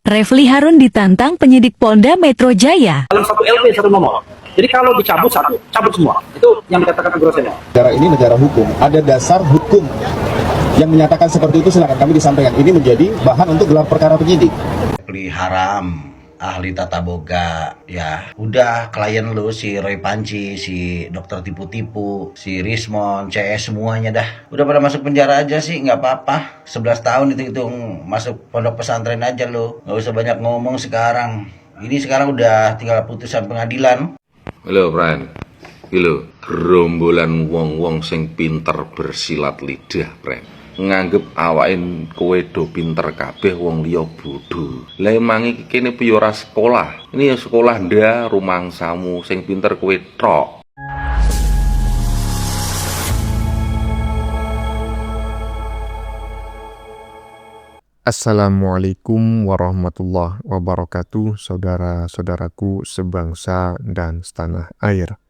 Refli Harun ditantang penyidik Polda Metro Jaya. Dalam satu LP satu nomor. Jadi kalau dicabut satu, cabut semua. Itu yang dikatakan Agrosen. Negara ini negara hukum, ada dasar hukum yang menyatakan seperti itu. Silakan kami disampaikan. Ini menjadi bahan untuk gelar perkara penyidik. Refli Haram, ahli tata boga, ya udah klien lu si Roy Panci, si dokter tipu-tipu, si Rismon, CS semuanya dah udah pada masuk penjara aja sih, nggak apa-apa. 11 tahun itu masuk pondok pesantren aja lu, nggak usah banyak ngomong sekarang. Ini sekarang udah tinggal putusan pengadilan. Halo Pran, halo gerombolan wong-wong sing pinter bersilat lidah Pran, nganggep awain kowe do pinter kabeh wong liya bodho. Lah emang iki kene piye ora sekolah? Ini ya sekolah ndak rumangsamu sing pinter kowe tok. Assalamualaikum warahmatullahi wabarakatuh, saudara-saudaraku sebangsa dan setanah air.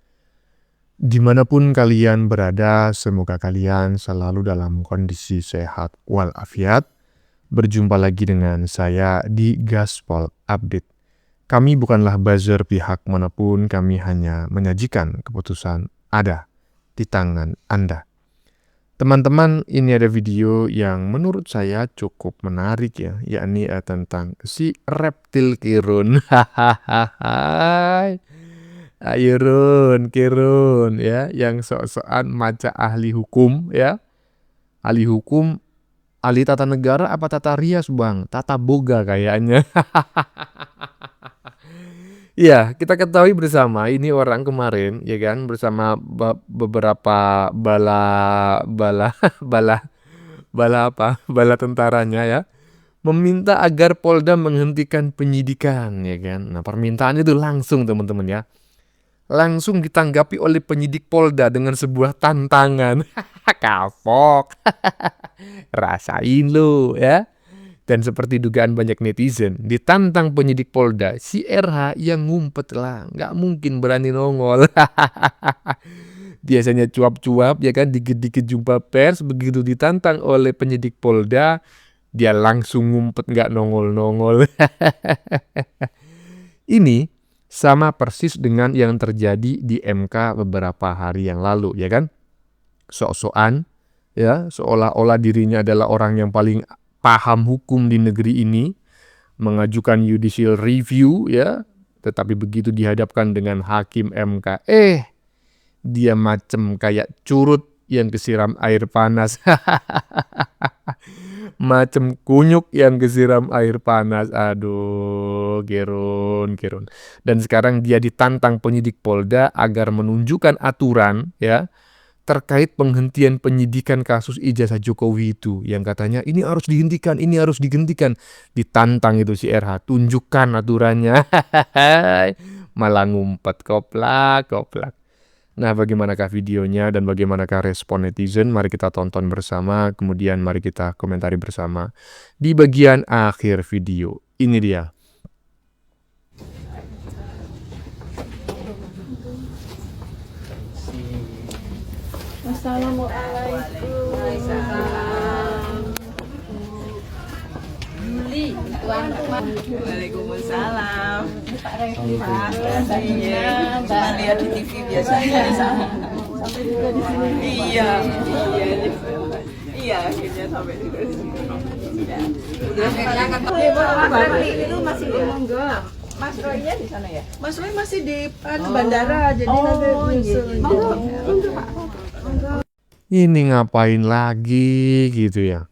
Dimanapun kalian berada, semoga kalian selalu dalam kondisi sehat walafiat. Berjumpa lagi dengan saya di Gaspol Update. Kami bukanlah buzzer pihak manapun, kami hanya menyajikan keputusan ada di tangan Anda. Teman-teman, ini ada video yang menurut saya cukup menarik ya, yakni tentang si reptil Kirun. Ayo Run, Kirun ya, yang sok-sokan maca ahli hukum ya. Ahli hukum, ahli tata negara apa tata rias bang? Tata boga kayaknya. Ya, kita ketahui bersama ini orang kemarin ya kan bersama beberapa bala tentaranya ya meminta agar Polda menghentikan penyidikan ya kan. Nah, permintaan itu langsung teman-teman ya. Langsung ditanggapi oleh penyidik Polda dengan sebuah tantangan. Kapok. Rasain lo ya. Dan seperti dugaan banyak netizen, ditantang penyidik Polda, si RH yang ngumpet lah, nggak mungkin berani nongol. Biasanya cuap-cuap, ya kan, dikit-dikit jumpa pers, begitu ditantang oleh penyidik Polda, dia langsung ngumpet, nggak nongol-nongol. Ini sama persis dengan yang terjadi di MK beberapa hari yang lalu, ya kan? Sok-sokan, ya, seolah-olah dirinya adalah orang yang paling paham hukum di negeri ini, mengajukan judicial review ya, tetapi begitu dihadapkan dengan hakim MK, dia macem kayak curut yang kesiram air panas. Macem kunyuk yang kesiram air panas. Aduh, Kirun. Dan sekarang dia ditantang penyidik Polda agar menunjukkan aturan ya terkait penghentian penyidikan kasus ijazah Jokowi itu, yang katanya ini harus dihentikan, ditantang itu si RH, tunjukkan aturannya. Malah ngumpet, koplak. Nah, bagaimanakah videonya dan bagaimanakah respon netizen? Mari kita tonton bersama, kemudian mari kita komentari bersama di bagian akhir video. Ini dia. Assalamualaikum. Juli, Waalaikumsalam. Pak Refli, cuma lihat di TV biasanya. Sampai juga di sini. Iya, akhirnya sampai juga di sini. Mas Refli itu masih di Monggo. Mas Roynya di sana ya? Mas Roy masih di bandara, jadi nanti nyusul. Monggo Pak. Ini ngapain lagi gitu ya.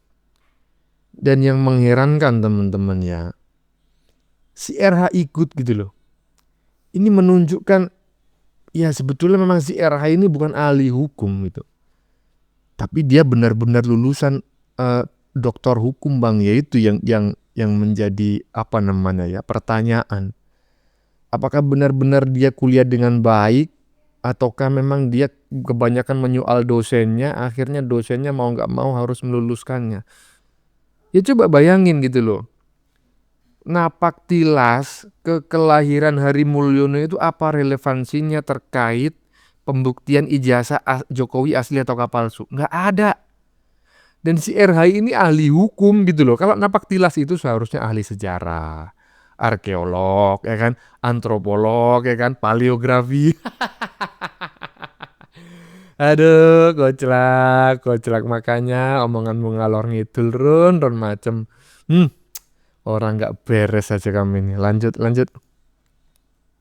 Dan yang mengherankan teman-teman ya, si RH ikut gitu loh. Ini menunjukkan ya sebetulnya memang si RH ini bukan ahli hukum gitu. Tapi dia benar-benar lulusan doktor hukum bang, yaitu yang menjadi apa namanya ya, pertanyaan. Apakah benar-benar dia kuliah dengan baik? Ataukah memang dia kebanyakan menyoal dosennya, akhirnya dosennya mau nggak mau harus meluluskannya. Ya coba bayangin gitu loh. Napak tilas kelahiran Hari Mulyono itu apa relevansinya terkait pembuktian ijazah Jokowi asli atau palsu? Nggak ada. Dan si RH ini ahli hukum gitu loh. Kalau napak tilas itu seharusnya ahli sejarah, arkeolog, ya kan, antropolog, ya kan, paleografi. Aduh, koclak makanya omonganmu ngalor ngidul Run macem. Orang nggak beres aja kami ini. Lanjut.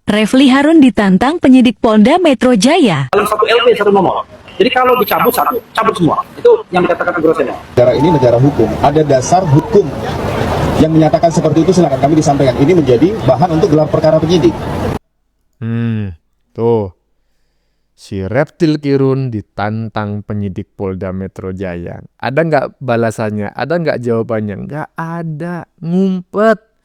Refli Harun ditantang penyidik Polda Metro Jaya. Dalam satu LP satu nomor. Jadi kalau dicabut satu, cabut semua. Itu yang dikatakan Groseno. Negara ini negara hukum, ada dasar hukum yang menyatakan seperti itu, silakan kami disampaikan. Ini menjadi bahan untuk gelar perkara penyidik. Tuh. Si Reptil Kirun ditantang penyidik Polda Metro Jaya. Ada nggak balasannya? Ada nggak jawabannya? Nggak ada. Ngumpet.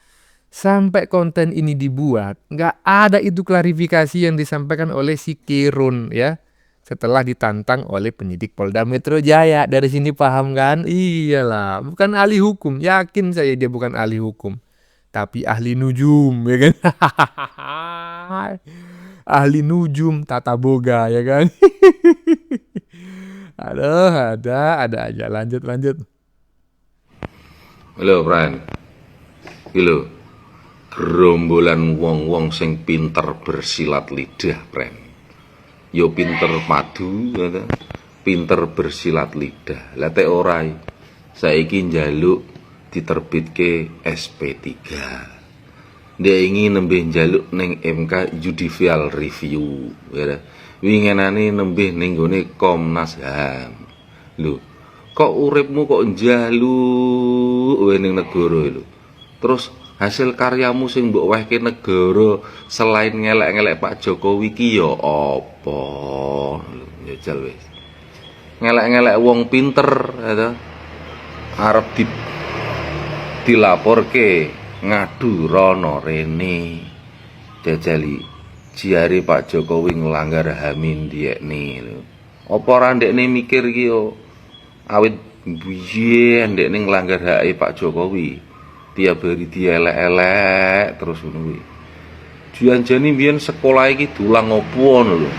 Sampai konten ini dibuat, nggak ada itu klarifikasi yang disampaikan oleh si Kirun ya. Setelah ditantang oleh penyidik Polda Metro Jaya. Dari sini paham kan? Iyalah, bukan ahli hukum. Yakin saya dia bukan ahli hukum. Tapi ahli nujum, ya kan? Ahli nujum tata boga, ya kan? Aduh, ada aja. Lanjut. Halo, Pran. Halo. Gerombolan wong-wong sing pinter bersilat lidah, Pren. Yo pinter padu, pinter bersilat lidah. Lah tek ora saiki njaluk diterbitke SP3. Dia ingin nembe njaluk ning MK Judicial Review, ya. Winginane nembe ning gone Komnas HAM. Lho, kok uripmu kok njaluk wae ning negara lho. Terus hasil karyamu sing mbok wehke negara selain ngelek-ngelek Pak Jokowi ki ya apa? Jajal wis. Ngelek-ngelek wong pinter ya. Arep dilaporke ngadu rono rene. Jajali jare Pak Jokowi nglanggar HAM ndekne lho. Apa ora ndekne mikir ki yo awit piye ndekne nglanggar hak Pak Jokowi? Tiap hari dielek-elek terus ngono kuwi. Janjane mbiyen sekolah iki dulang opo ngono lho.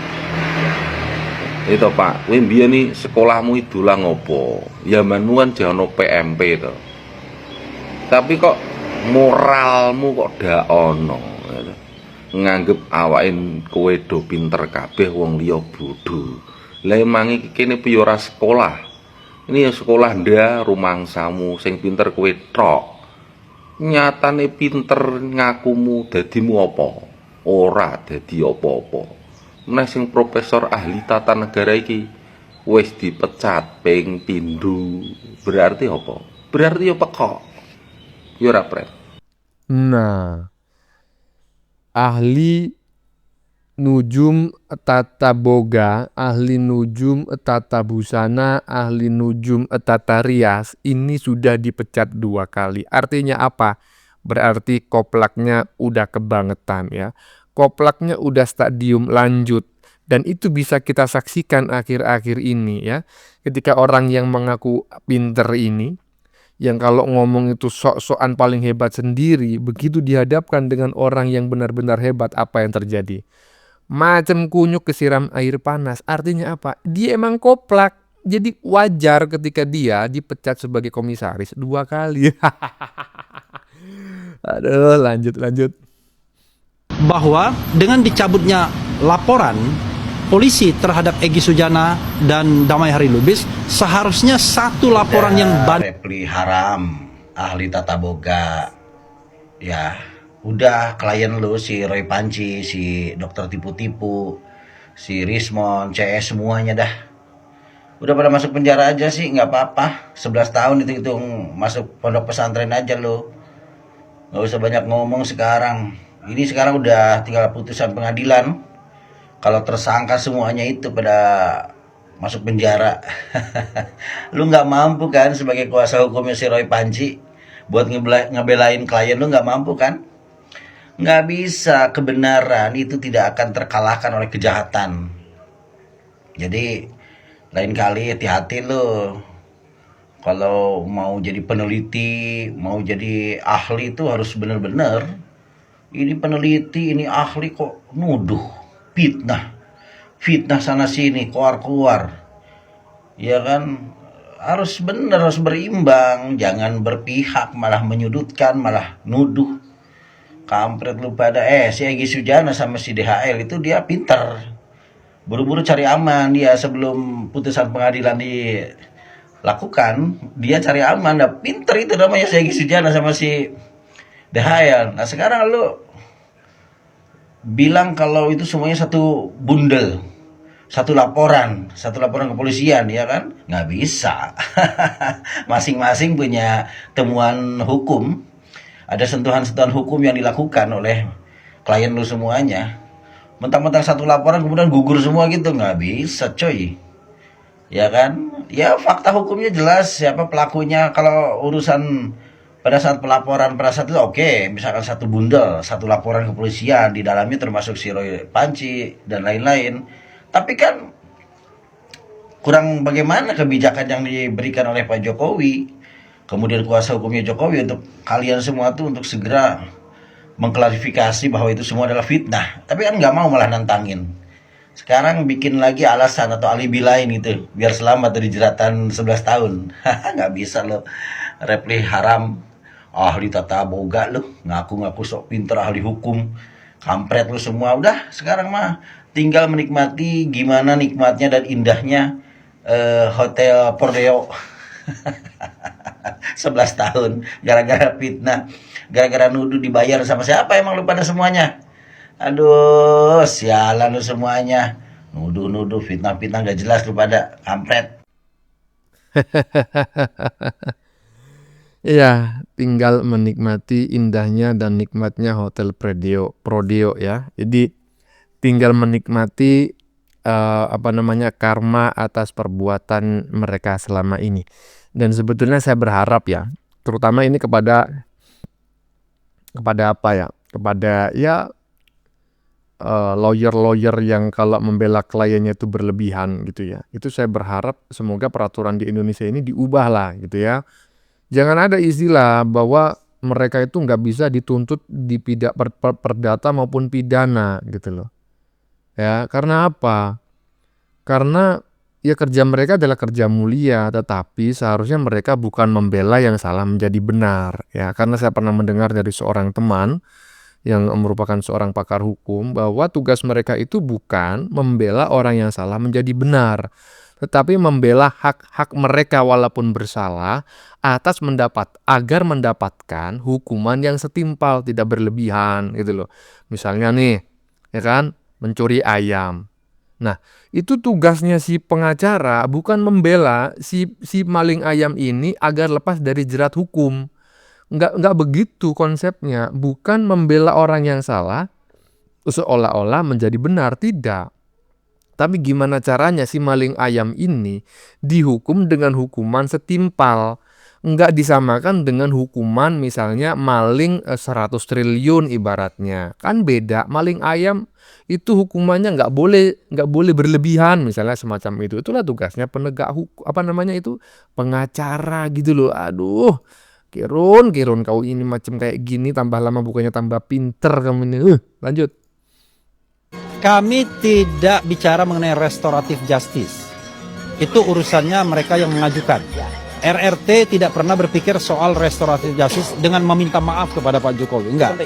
Itu Pak, kowe mbiyen iki sekolahmu iki dulang opo? Zamanmu kan jane PMP to. Tapi kok moralmu kok dak ono. Nganggep awake kowe do pinter kabeh wong liya bodho. Lah emang iki kene piye ora sekolah? Ini ya sekolah ndak rumangsamu sing pinter kowe tok. Nyatane pinter ngakumu dadimu apa? Ora dadi apa-apa. Meneh sing profesor ahli tata negara iki wis dipecat ping pindho. Berarti apa? Berarti ya pekok. Ya ora, Pret. Nah, ahli nujum tata boga, ahli nujum tata busana, ahli nujum tata rias ini sudah dipecat 2 kali. Artinya apa? Berarti koplaknya udah kebangetan ya. Koplaknya udah stadium lanjut. Dan itu bisa kita saksikan akhir-akhir ini ya. Ketika orang yang mengaku pinter ini, yang kalau ngomong itu sok-sokan paling hebat sendiri, begitu dihadapkan dengan orang yang benar-benar hebat, apa yang terjadi? Macam kunyuk kesiram air panas. Artinya apa? Dia emang koplak. Jadi wajar ketika dia dipecat sebagai komisaris 2 kali. Aduh, lanjut. Bahwa dengan dicabutnya laporan polisi terhadap Egy Sujana dan Damai Hari Lubis, seharusnya satu laporan yang Refli Haram, ahli tata boga. Ya, udah klien lu si Roy Panci, si dokter tipu-tipu, si Rismon, CS semuanya dah. Udah pada masuk penjara aja sih, nggak apa-apa. 11 tahun itu masuk pondok pesantren aja lo. Nggak usah banyak ngomong sekarang. Ini sekarang udah tinggal putusan pengadilan. Kalau tersangka semuanya itu pada masuk penjara. Lu nggak mampu kan sebagai kuasa hukumnya si Roy Panci buat ngebelain klien lu, nggak mampu kan? Nggak bisa. Kebenaran itu tidak akan terkalahkan oleh kejahatan. Jadi lain kali hati-hati lo. Kalau mau jadi peneliti, mau jadi ahli itu harus benar-benar. Ini peneliti, ini ahli kok nuduh, fitnah sana sini, keluar. Ya kan, harus benar, harus berimbang, jangan berpihak, malah menyudutkan, malah nuduh. Kampret lu pada. Si Egy Sujana sama si DHL itu dia pinter. Buru-buru cari aman dia sebelum putusan pengadilan dilakukan. Dia cari aman. Nah, pinter itu namanya si Egy Sujana sama si DHL. Nah sekarang lu bilang kalau itu semuanya satu bundel. Satu laporan kepolisian, ya kan? Nggak bisa. Masing-masing punya temuan hukum. Ada sentuhan-sentuhan hukum yang dilakukan oleh klien lu semuanya. Mentang-mentang satu laporan kemudian gugur semua gitu, nggak bisa coy. Ya kan? Ya fakta hukumnya jelas siapa pelakunya. Kalau urusan pada saat pelaporan pada saat itu oke, misalkan satu bundel, satu laporan kepolisian, di dalamnya termasuk si Roy Panci dan lain-lain. Tapi kan kurang bagaimana kebijakan yang diberikan oleh Pak Jokowi, kemudian kuasa hukumnya Jokowi untuk kalian semua tuh untuk segera mengklarifikasi bahwa itu semua adalah fitnah. Tapi kan nggak mau, malah nantangin. Sekarang bikin lagi alasan atau alibi lain gitu biar selamat dari jeratan 11 tahun. Nggak bisa lo. Repli haram, ahli tata boga lo, ngaku-ngaku sok pinter ahli hukum. Kampret lo semua. Udah sekarang mah tinggal menikmati gimana nikmatnya dan indahnya Hotel Prodeo. 11 tahun gara-gara fitnah, gara-gara nuduh dibayar sama siapa emang lu pada semuanya? Aduh, sialan lu semuanya. Nuduh-nuduh, fitnah-fitnah gak jelas lu pada, kampret. Iya, tinggal menikmati indahnya dan nikmatnya Hotel Prodeo ya. Jadi tinggal menikmati karma atas perbuatan mereka selama ini. Dan sebetulnya saya berharap ya, terutama ini kepada apa ya? Kepada ya lawyer-lawyer yang kalau membela kliennya itu berlebihan gitu ya. Itu saya berharap semoga peraturan di Indonesia ini diubah lah gitu ya. Jangan ada istilah bahwa mereka itu nggak bisa dituntut di perdata maupun pidana gitu loh. Ya, karena apa? Karena ya kerja mereka adalah kerja mulia, tetapi seharusnya mereka bukan membela yang salah menjadi benar. Ya, karena saya pernah mendengar dari seorang teman yang merupakan seorang pakar hukum bahwa tugas mereka itu bukan membela orang yang salah menjadi benar, tetapi membela hak-hak mereka walaupun bersalah agar mendapatkan hukuman yang setimpal, tidak berlebihan gitu loh. Misalnya nih, ya kan, mencuri ayam. Nah, itu tugasnya si pengacara bukan membela si maling ayam ini agar lepas dari jerat hukum. Enggak begitu konsepnya. Bukan membela orang yang salah seolah-olah menjadi benar, tidak. Tapi gimana caranya si maling ayam ini dihukum dengan hukuman setimpal. Enggak disamakan dengan hukuman misalnya maling 100 triliun ibaratnya. Kan beda. Maling ayam itu hukumannya nggak boleh berlebihan misalnya semacam itu. Itulah tugasnya penegak hukum, pengacara gitu loh. Aduh, Kirun kau ini macam kayak gini, tambah lama bukannya tambah pinter kamu ini. Lanjut. Kami tidak bicara mengenai restoratif justice. Itu urusannya mereka yang mengajukan. RRT tidak pernah berpikir soal restoratif justice dengan meminta maaf kepada Pak Jokowi. Enggak.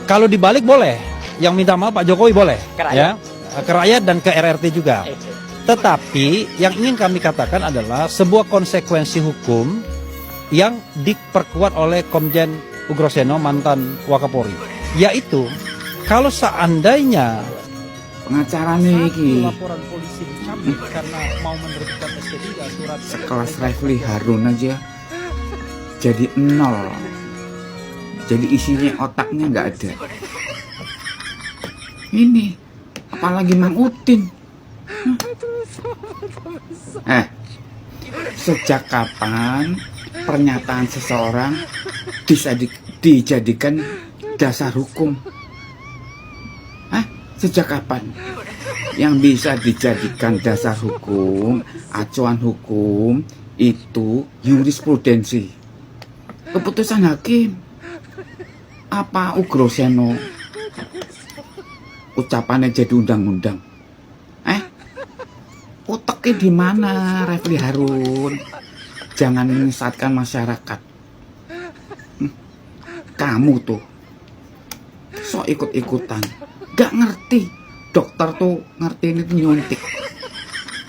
Kalau dibalik boleh. Yang minta maaf Pak Jokowi boleh. Ya, ke rakyat dan ke RRT juga. Tetapi yang ingin kami katakan adalah sebuah konsekuensi hukum yang diperkuat oleh Komjen Ugroseno, mantan Wakapolri. Yaitu, kalau seandainya pengacaranya iki laporan polisi dicabut karena mau menerbitkan SP3 surat sekelas Refli Harun aja jadi 0, jadi isinya otaknya nggak ada. Ini apalagi Mang Udin. Sejak kapan pernyataan seseorang dijadikan dasar hukum? Sejak kapan yang bisa dijadikan dasar hukum, acuan hukum itu jurisprudensi, keputusan hakim? Apa Ugroseno ucapannya jadi undang-undang? Uteknya di mana Refli Harun? Jangan menyesatkan masyarakat. Kamu tuh sok ikut-ikutan. Gak ngerti. Dokter tuh ngerti ini tuh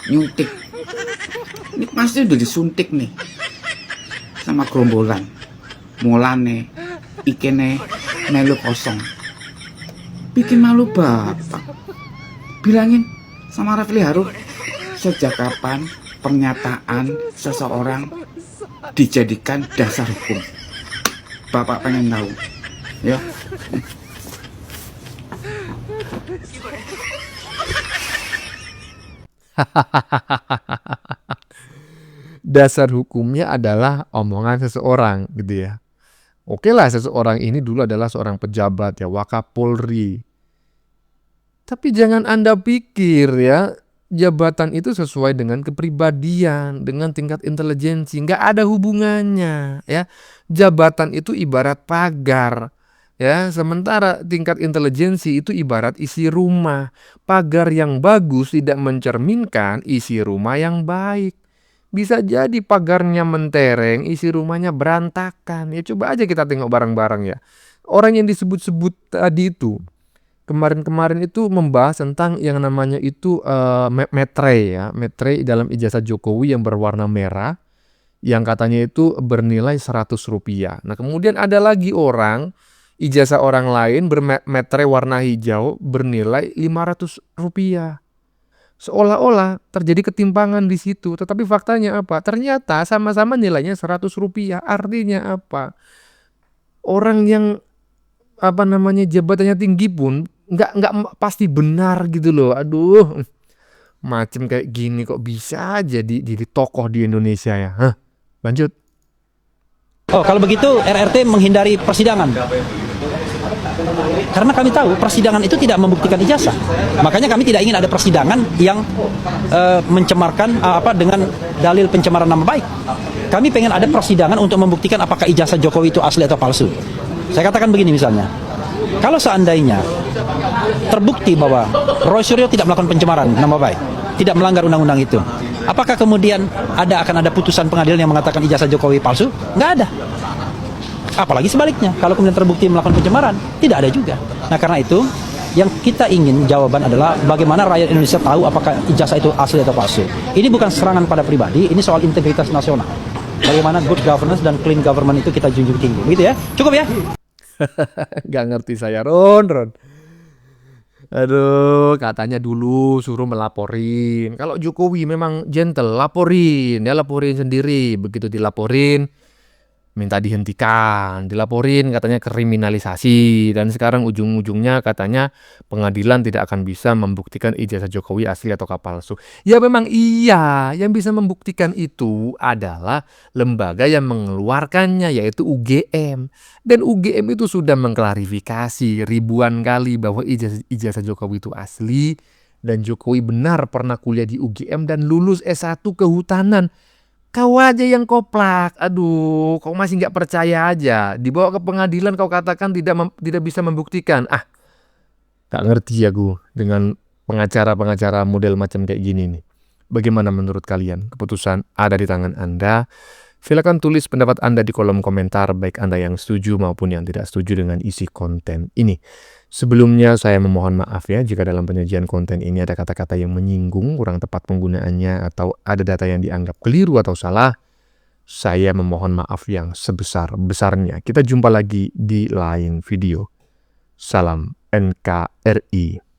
nyuntik. Ini pasti udah disuntik nih sama gerombolan. Mulane ikene melu kosong. Bikin malu bapak. Bilangin sama Rafli Harun, sejak kapan pernyataan seseorang dijadikan dasar hukum? Bapak pengen tahu, ya. Dasar hukumnya adalah omongan seseorang gitu ya. Oke lah, seseorang ini dulu adalah seorang pejabat ya, Wakapolri. Tapi jangan Anda pikir ya, jabatan itu sesuai dengan kepribadian, dengan tingkat intelijensi. Nggak ada hubungannya ya. Jabatan itu ibarat pagar. Ya, sementara tingkat intelijensi itu ibarat isi rumah. Pagar yang bagus tidak mencerminkan isi rumah yang baik. Bisa jadi pagarnya mentereng, isi rumahnya berantakan. Ya coba aja kita tengok bareng-bareng ya. Orang yang disebut-sebut tadi itu, kemarin-kemarin itu membahas tentang yang namanya itu metre ya. Metre dalam ijazah Jokowi yang berwarna merah, yang katanya itu bernilai Rp100. Nah kemudian ada lagi orang, ijazah orang lain bermetre warna hijau bernilai Rp500. Seolah-olah terjadi ketimpangan di situ, tetapi faktanya apa? Ternyata sama-sama nilainya Rp100. Artinya apa? Orang yang jabatannya tinggi pun nggak pasti benar gitu loh. Aduh, macam kayak gini kok bisa jadi tokoh di Indonesia ya? Hah? Lanjut. Oh, kalau begitu RRT menghindari persidangan. Karena kami tahu persidangan itu tidak membuktikan ijazah. Makanya kami tidak ingin ada persidangan yang mencemarkan dengan dalil pencemaran nama baik. Kami pengen ada persidangan untuk membuktikan apakah ijazah Jokowi itu asli atau palsu. Saya katakan begini misalnya, kalau seandainya terbukti bahwa Roy Suryo tidak melakukan pencemaran nama baik, tidak melanggar undang-undang itu, apakah kemudian akan ada putusan pengadilan yang mengatakan ijazah Jokowi palsu? Nggak ada. Apalagi sebaliknya, kalau kemudian terbukti melakukan pencemaran, tidak ada juga. Nah karena itu, yang kita ingin jawaban adalah bagaimana rakyat Indonesia tahu apakah ijazah itu asli atau palsu. Ini bukan serangan pada pribadi, ini soal integritas nasional. Bagaimana good governance dan clean government itu kita junjung tinggi. Begitu ya? Cukup ya? Gak ngerti saya, Ron. Aduh, katanya dulu suruh melaporin. Kalau Jokowi memang gentle, laporin sendiri. Begitu dilaporin, minta dihentikan, dilaporin katanya kriminalisasi, dan sekarang ujung-ujungnya katanya pengadilan tidak akan bisa membuktikan ijazah Jokowi asli atau palsu. Ya memang iya, yang bisa membuktikan itu adalah lembaga yang mengeluarkannya, yaitu UGM. Dan UGM itu sudah mengklarifikasi ribuan kali bahwa ijazah Jokowi itu asli, dan Jokowi benar pernah kuliah di UGM dan lulus S1 kehutanan. Kau aja yang koplak, aduh, kau masih nggak percaya aja. Dibawa ke pengadilan kau katakan tidak bisa membuktikan. Gak ngerti aku dengan pengacara-pengacara model macam kayak gini nih. Bagaimana menurut kalian? Keputusan ada di tangan Anda. Silakan tulis pendapat Anda di kolom komentar, baik Anda yang setuju maupun yang tidak setuju dengan isi konten ini. Sebelumnya saya memohon maaf ya jika dalam penyajian konten ini ada kata-kata yang menyinggung, kurang tepat penggunaannya, atau ada data yang dianggap keliru atau salah. Saya memohon maaf yang sebesar-besarnya. Kita jumpa lagi di lain video. Salam NKRI.